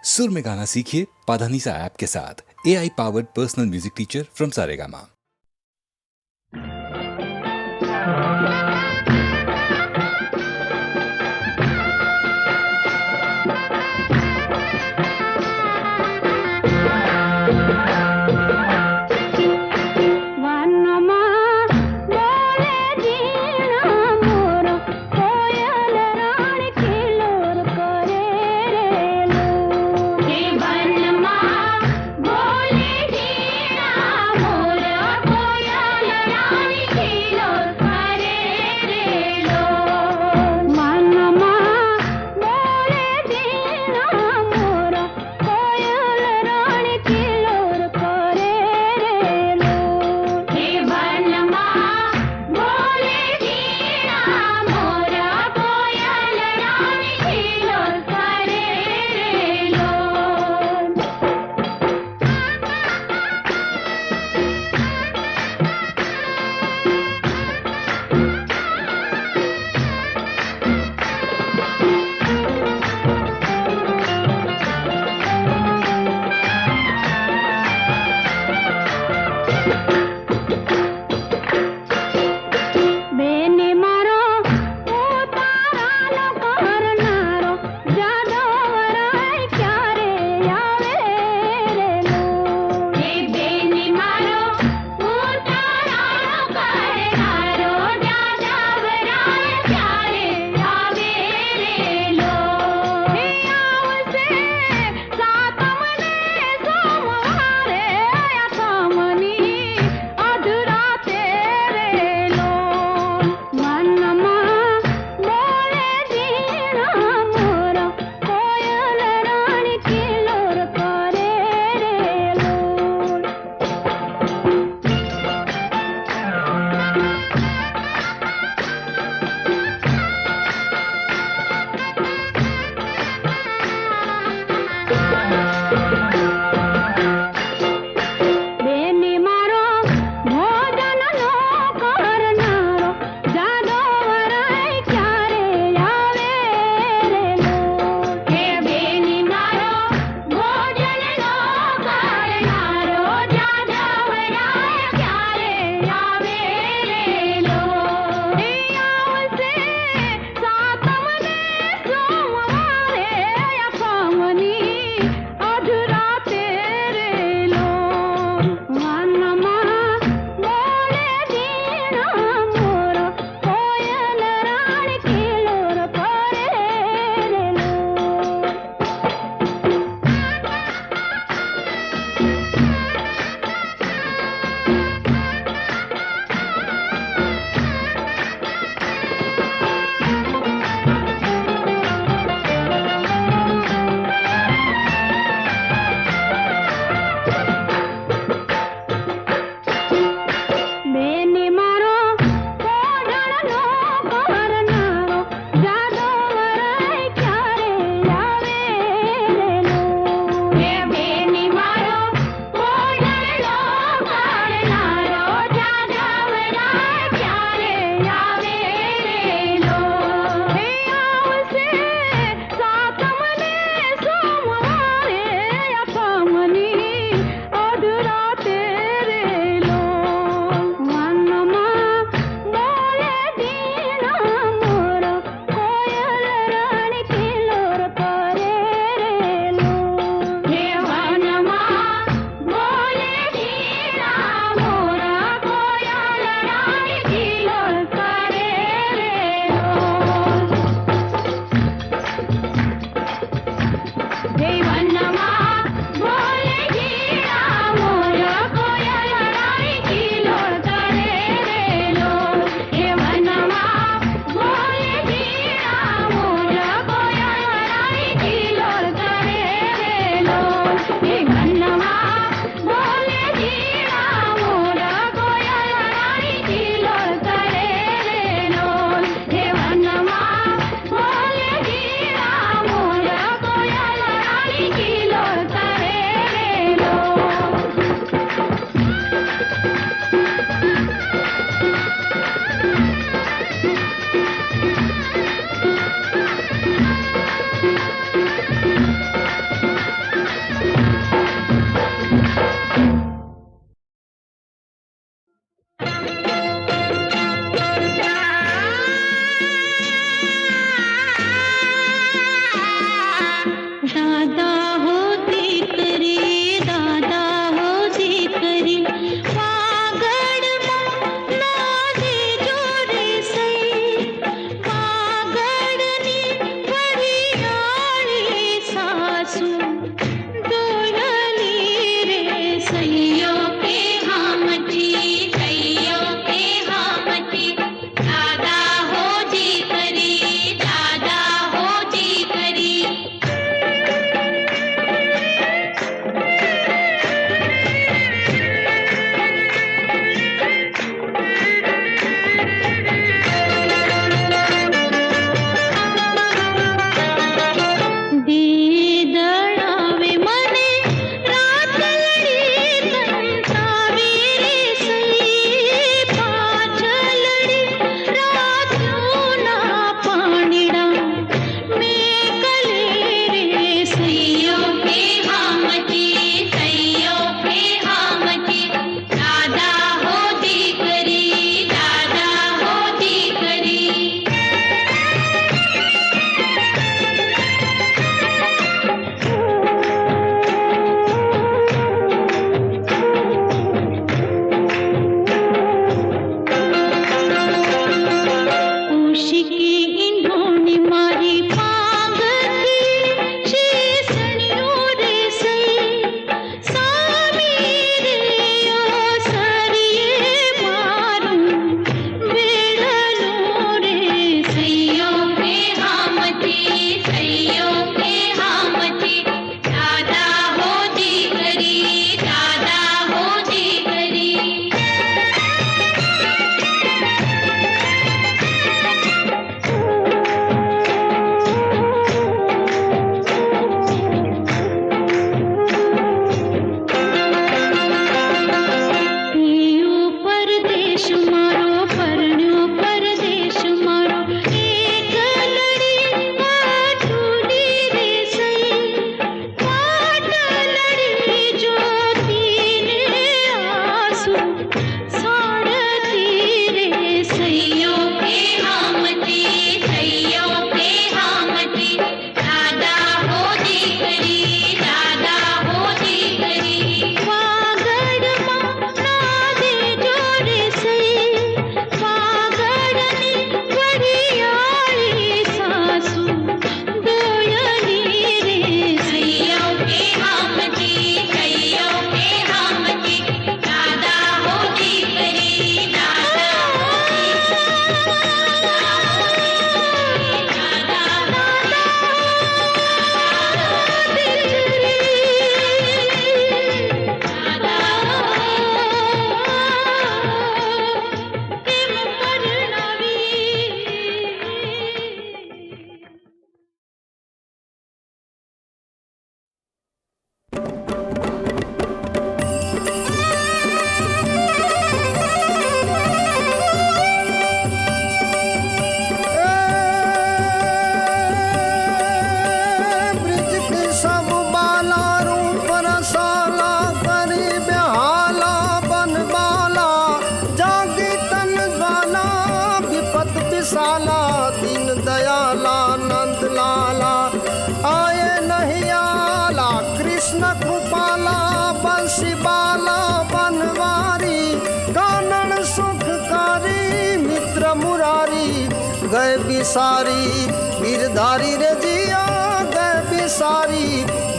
सुर में गाना सीखिए पाधानीसा ऐप के साथ। AI powered personal music teacher from Saregama.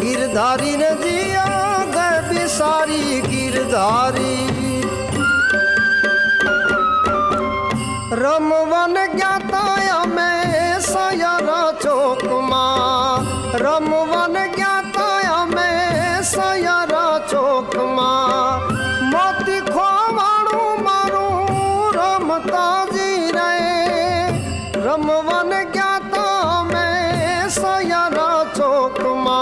Girdhari ने जिया गए बिसारी गिरधारी रमवन ज्ञाता में सयरा चौकमा रमवन ज्ञाता में सयरा चौकमा मोती खोवाणू मारू रमता जी रे रमवन ज्ञाता में सयरा चौकमा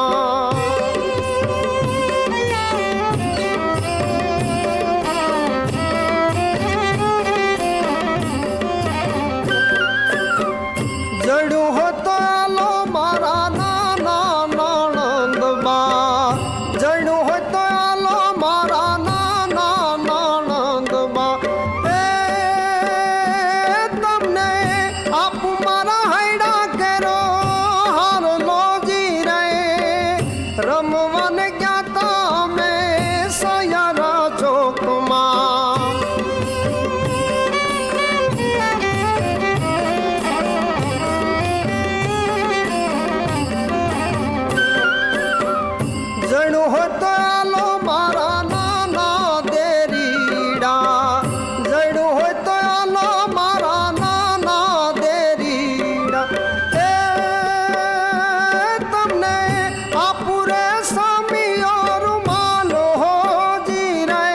जड़ू हो तो आलो मारा नाना नंदबा जड़ू हो तो आलो मारा नाना नंदबा तमने आप मारा हैडा करो हर लो जी रे रमवन ज्ञाता में सयरा चौकमा जड़ू हो तो आलो मारा नाना देरीड़ा जड़ू हो तो आलो मारा नाना देरीड़ा तमने आपुरे सामी और मालो हो जी रे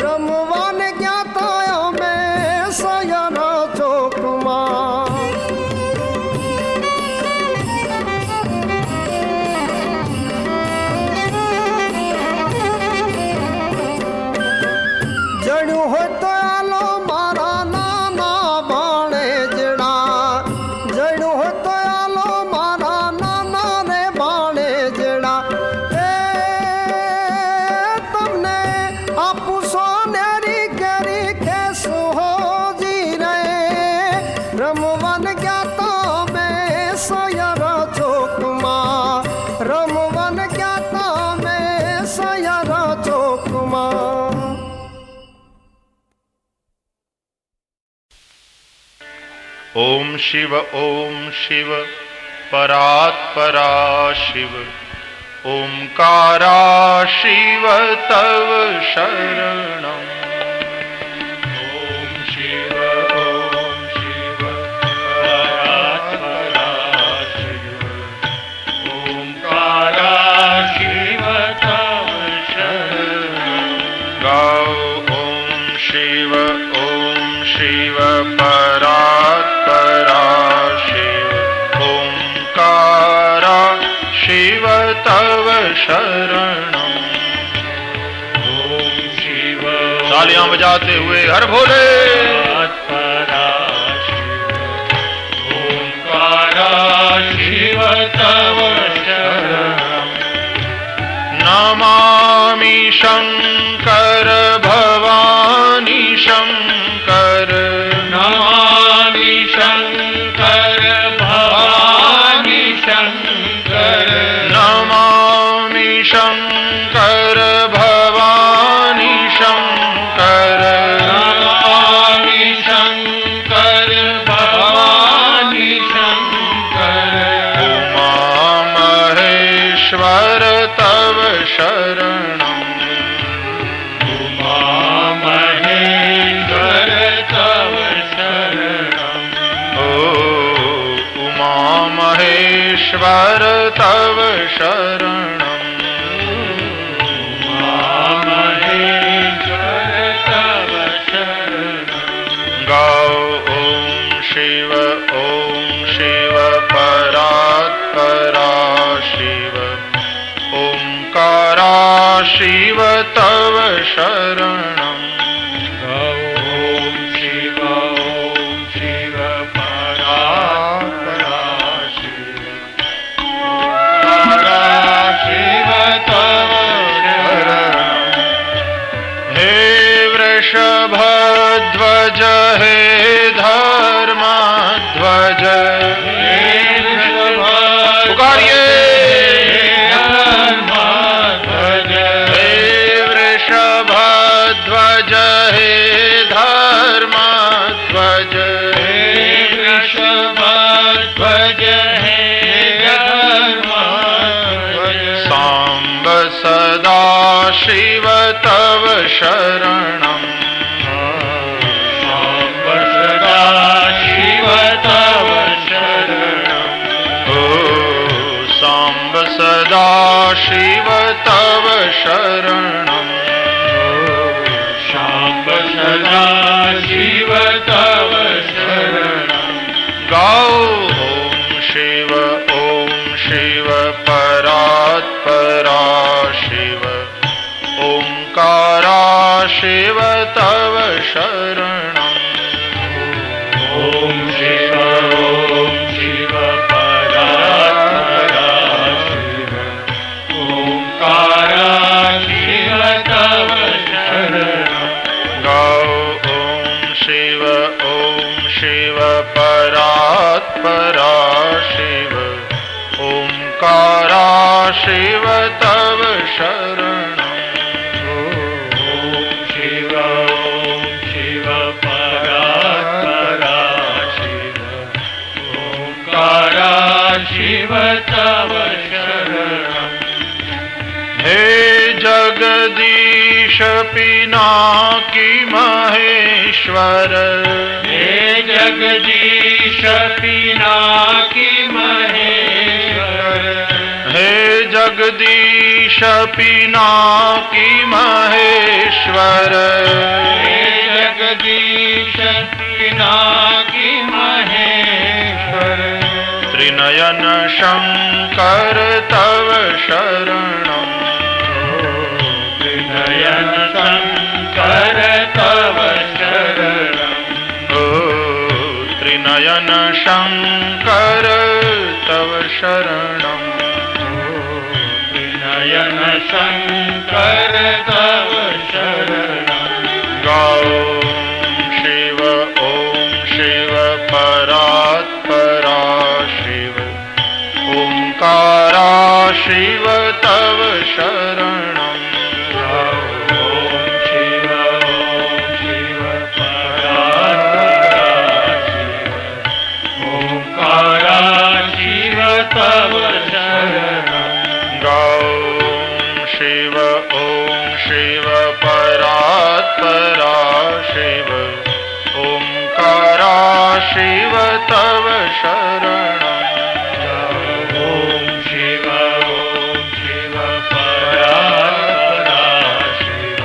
रमवन ज्ञाता में सयरा चौकमा जड़ू हो तो आलो मारा नाना बाणे जड़ा जड़ू हो तो आलो मारा नाना रे बाणे जड़ा तमने आपू सोनेरी करी कैसो हो जी रे रमवन ज्ञाता में सयरा चौकमा रमवन ज्ञाता में सयरा चौकमा ओम शिव परात्परा शिव ओंकारा शिव तव शरणम् ओम शिव परात्परा शिव ओंकारा शिव तव शरणम् गाओ ओम शिव परात्परा शिव ओंकारा शिव तव शरणम् ओम शिव तालियां बजाते हुए हर भोले परात्परा शिव ओंकारा शिव तव शरणम् नमामि शंकर भवानी शंकर नमामि शंकर भवानी शंकर नमामि शंकर भवानी शंकर नमामि शंकर भवानी शंकर उमा महेश्वर तव शरणम् उमा महेश्वर तव शरणम् उमा महेश्वर तव शरणम् उमा महेश्वर तव शरणम् गाओ ओम शिव परात्परा शिव ओंकारा शिव तव शरणम् ओम शिव परात्परा शिव ओंकारा शिव तव शरणम् हे वृषभध्वज हे धर्मध्वज पुकारिए हे शिव तव शरणम् शाम्ब सदा शिव तव शरणम् साम्ब सदा शिव तव शरणम् शाम्ब सदा शिव तव शरणम् गाओ ॐ शिव परात्परा शिव ओंकारा शिव तव शरणम् ॐ शिव परात्परा शिव ओंकारा शिव तव शरणम् गाओ ॐ शिव परात्परा शिव ओंकारा शिव तव शरणम् शिव परात्परा शिव ओंकारा शिव तव शरणम् हे जगदीश पिनाकी महेश्वर हे जगदीश पिनाकी महेश्वर हे जगदीश पिनाकी महेश्वर हे जगदीश पिनाकी महेश्वर त्रिनयन शंकर तव शरणम् त्रिनयन शंकर तव शरणम् त्रिनयन शंकर तव शरणम् त्रिनयन शंकर तव शरणम् गाओ शिव परात्परा शिव ओंकारा शिव तव शरणम् शिव परात्परा शिव ओंकारा शिव तव शरणम् गाओ शिव परात्परा शिव ओंकारा शिव तव शरणम् शिव परात्परा शिव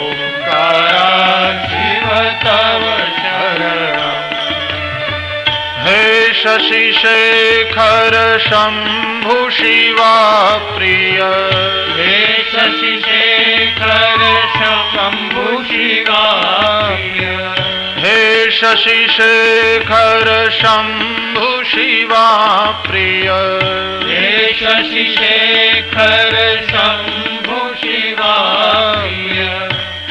ओंकारा शिव तव शरणम् हे शशि शेखर शंभु शिवा प्रिय हे शशि शेखर शंभु शिवा प्रिय हे शशि शेखर शंभु शिवा प्रिय हे शशि शेखर शंभु शिवा प्रिय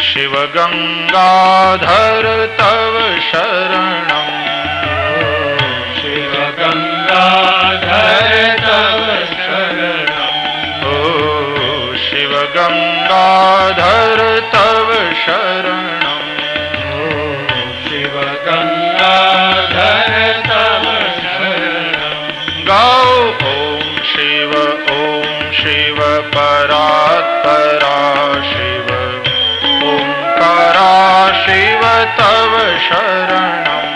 शिव गंगाधर तव शरणम् शिव गंगाधर तव शरणम् शिव गंगाधर तव शरणम् शिव गंगाधर तव शरणम् गाओ ॐ शिव परात्परा शिव ओंकारा शिव तव शरणम्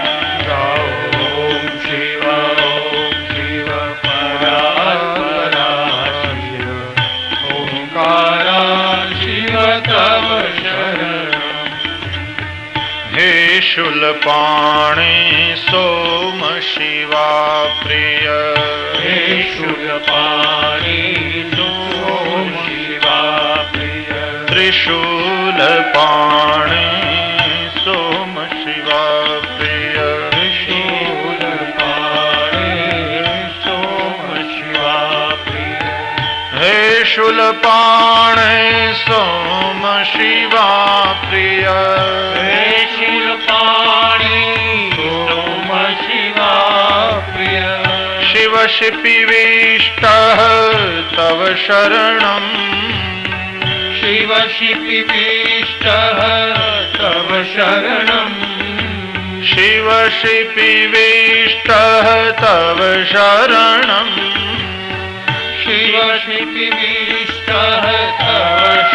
शिव परात्परा शिव ओंकारा शिव तव शरणम् हे शूलपाणि सोम शिवा प्रिय हे शूलपाणि सोम शिवा प्रिय त्रिशूलपाणि सोम शिवा प्रिय शूलपाणि सोम शिवा प्रिय हे शूलपाणि सोम शिवा प्रिय हे शूलपाणि सोम शिवा प्रिय शिव शिपिविष्टः तव शरणम् शिव शिपिविष्टः तव शरणम् शिव शिपिविष्टः तव शरणम् शिव शिपिविष्टः तव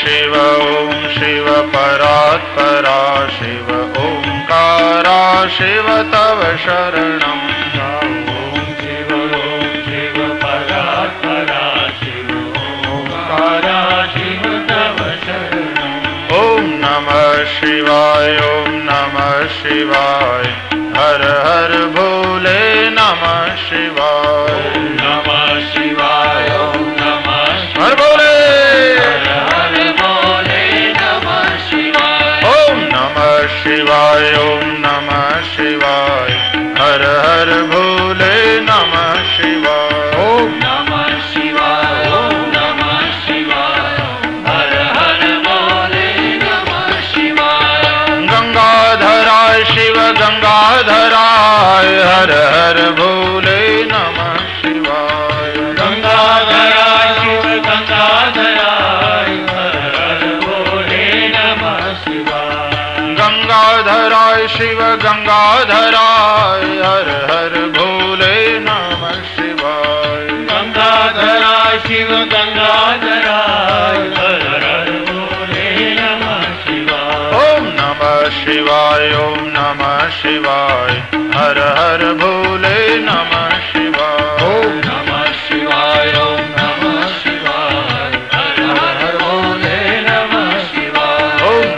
शिव परात्परा शिव ओंकारा शिव तव शरणम् ॐ शिव परात्परा शिव ओंकारा शिव तव शरणम् ॐ नमः शिवाय हर हर भोले नमः शिवाय नमः शिवाय ॐ नमः हर भोले हर भोले नमः शिवाय ॐ नमः शिवाय हर हर भोले नमः शिवाय ॐ नमः शिवाय ॐ नमः शिवाय हर हर भोले नमः शिवाय गंगाधराय शिव गंगाधराय हर हर भोले नमः शिवाय गंगाधराय शिव गंगाधराय हर हर भोले नमः शिवाय गंगाधराय शिव गंगाधराय हर हर भोले नमः शिवाय गंगाधराय शिव गंगाधराय हर हर भोले नमः शिवाय ओम नमः शिवाय हर हर भोले नमः शिवाय ॐ नमः शिवाय ॐ नमः शिवाय हर हर भोले नमः शिवाय ओम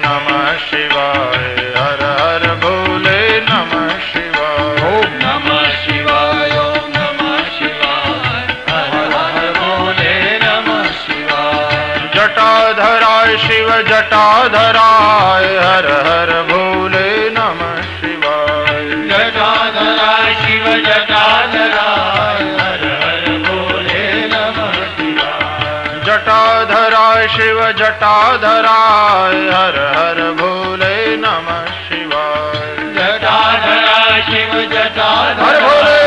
नमः शिवाय हर हर भोले नमः शिवाय ॐ नमः शिवाय ॐ नमः शिवाय हर हर भोले नमः शिवाय जटाधराय शिव जटाधराय हर हर भोले नमः शिवाय जटाधराय शिव जटाधराय हर हर भोले नमः शिवाय जटाधराय शिव जटाधराय हर हर भोले नमः शिवाय जटाधराय शिव जटाधराय हर भोले